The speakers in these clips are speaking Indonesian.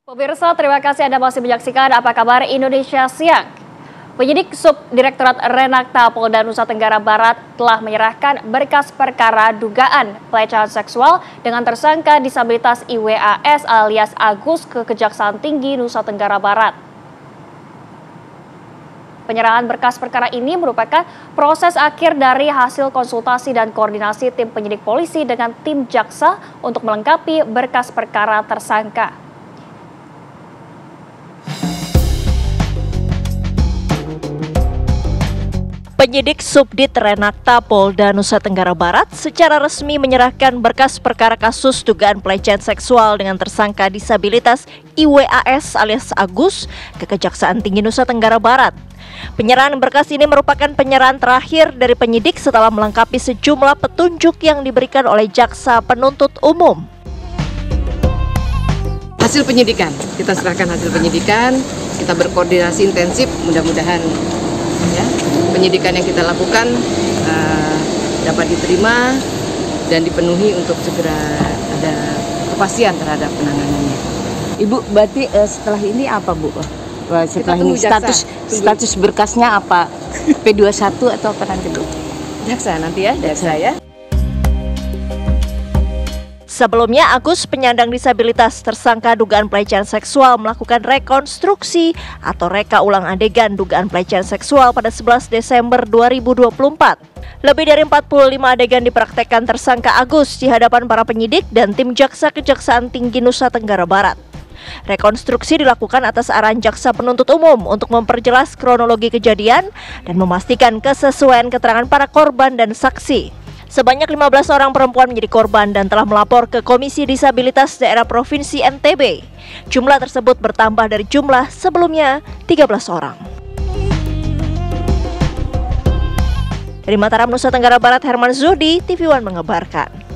Pemirsa, terima kasih Anda masih menyaksikan Apa Kabar Indonesia Siang. Penyidik Subdirektorat Renakta Polda Nusa Tenggara Barat telah menyerahkan berkas perkara dugaan pelecehan seksual dengan tersangka disabilitas IWAS alias Agus ke Kejaksaan Tinggi Nusa Tenggara Barat. Penyerahan berkas perkara ini merupakan proses akhir dari hasil konsultasi dan koordinasi tim penyidik polisi dengan tim jaksa untuk melengkapi berkas perkara tersangka. Penyidik Subdit Renakta Polda Nusa Tenggara Barat secara resmi menyerahkan berkas perkara kasus dugaan pelecehan seksual dengan tersangka disabilitas IWAS alias Agus ke Kejaksaan Tinggi Nusa Tenggara Barat. Penyerahan berkas ini merupakan penyerahan terakhir dari penyidik setelah melengkapi sejumlah petunjuk yang diberikan oleh jaksa penuntut umum. Hasil penyidikan, kita serahkan hasil penyidikan, kita berkoordinasi intensif, mudah-mudahan ya, penyidikan yang kita lakukan dapat diterima dan dipenuhi untuk segera ada kepastian terhadap penanganannya. Ibu, berarti setelah ini apa, Bu? Setelah ini status berkasnya apa? P21 atau apa nanti, Bu? Jaksa nanti ya, jaksa ya. Sebelumnya, Agus, penyandang disabilitas tersangka dugaan pelecehan seksual melakukan rekonstruksi atau reka ulang adegan dugaan pelecehan seksual pada 11 Desember 2024. Lebih dari 45 adegan dipraktekkan tersangka Agus di hadapan para penyidik dan tim jaksa Kejaksaan Tinggi Nusa Tenggara Barat. Rekonstruksi dilakukan atas arahan jaksa penuntut umum untuk memperjelas kronologi kejadian dan memastikan kesesuaian keterangan para korban dan saksi. Sebanyak 15 orang perempuan menjadi korban dan telah melapor ke Komisi Disabilitas Daerah Provinsi NTB. Jumlah tersebut bertambah dari jumlah sebelumnya 13 orang. Dari Mataram, Nusa Tenggara Barat, Herman Zudi, TV One mengabarkan.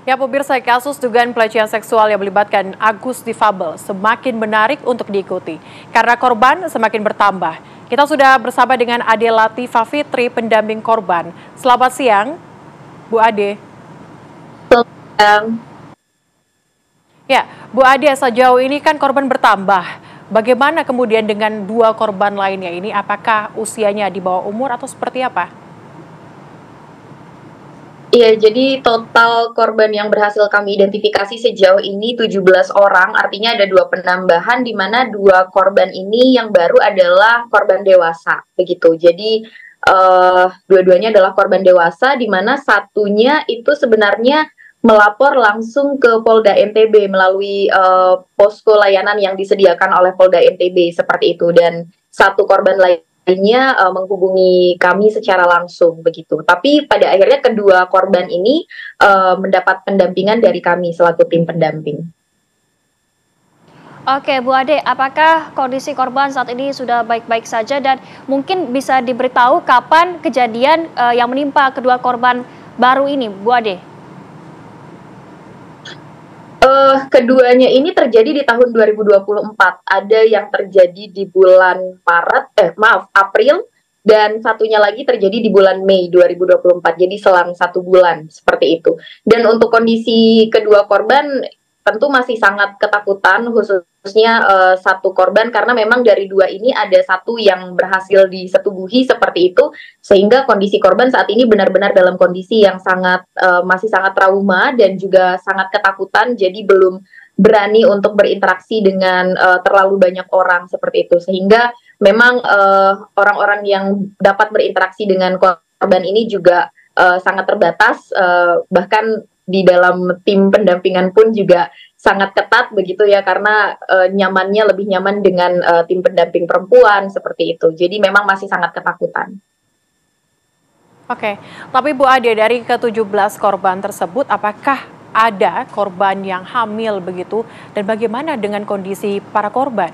Ya pemirsa, kasus dugaan pelecehan seksual yang melibatkan Agus difabel semakin menarik untuk diikuti karena korban semakin bertambah. Kita sudah bersama dengan Ade Latifah Fitri, pendamping korban. Selamat siang, Bu Ade. Selamat siang. Ya, Bu Ade, sejauh ini kan korban bertambah. Bagaimana kemudian dengan dua korban lainnya ini? Apakah usianya di bawah umur atau seperti apa? Iya, jadi total korban yang berhasil kami identifikasi sejauh ini 17 orang, artinya ada 2 penambahan di mana 2 korban ini yang baru adalah korban dewasa, begitu. Jadi dua-duanya adalah korban dewasa, di mana satunya itu sebenarnya melapor langsung ke Polda NTB melalui posko layanan yang disediakan oleh Polda NTB seperti itu, dan satu korban lainnya menghubungi kami secara langsung begitu. Tapi pada akhirnya kedua korban ini mendapat pendampingan dari kami selaku tim pendamping. Oke, Bu Ade, apakah kondisi korban saat ini sudah baik-baik saja dan mungkin bisa diberitahu kapan kejadian yang menimpa kedua korban baru ini, Bu Ade? Keduanya ini terjadi di tahun 2024. Ada yang terjadi di bulan April, dan satunya lagi terjadi di bulan Mei 2024. Jadi selang 1 bulan seperti itu. Dan untuk kondisi kedua korban tentu masih sangat ketakutan, khususnya satu korban karena memang dari 2 ini ada satu yang berhasil disetubuhi seperti itu, sehingga kondisi korban saat ini benar-benar dalam kondisi yang sangat masih sangat trauma dan juga sangat ketakutan, jadi belum berani untuk berinteraksi dengan terlalu banyak orang seperti itu, sehingga memang orang-orang yang dapat berinteraksi dengan korban ini juga sangat terbatas, bahkan di dalam tim pendampingan pun juga sangat ketat begitu ya, karena nyamannya lebih nyaman dengan tim pendamping perempuan seperti itu. Jadi memang masih sangat ketakutan. Oke, tapi Bu Ade, dari ke-17 korban tersebut apakah ada korban yang hamil begitu, dan bagaimana dengan kondisi para korban?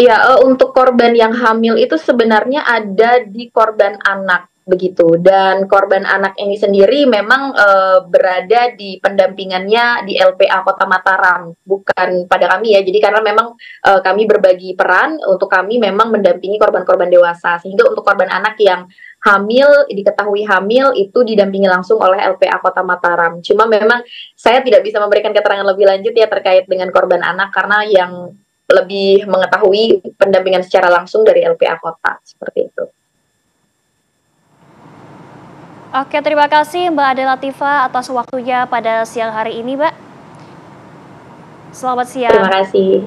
Ya, untuk korban yang hamil itu sebenarnya ada di korban anak begitu, dan korban anak ini sendiri memang berada di pendampingannya di LPA Kota Mataram, bukan pada kami ya. Jadi karena memang kami berbagi peran, untuk kami memang mendampingi korban-korban dewasa, sehingga untuk korban anak yang hamil, diketahui hamil, itu didampingi langsung oleh LPA Kota Mataram. Cuma memang saya tidak bisa memberikan keterangan lebih lanjut ya terkait dengan korban anak, karena yang lebih mengetahui pendampingan secara langsung dari LPA Kota, seperti itu. Oke, terima kasih Mbak Ade Latifa atas waktunya pada siang hari ini, Mbak. Selamat siang. Terima kasih.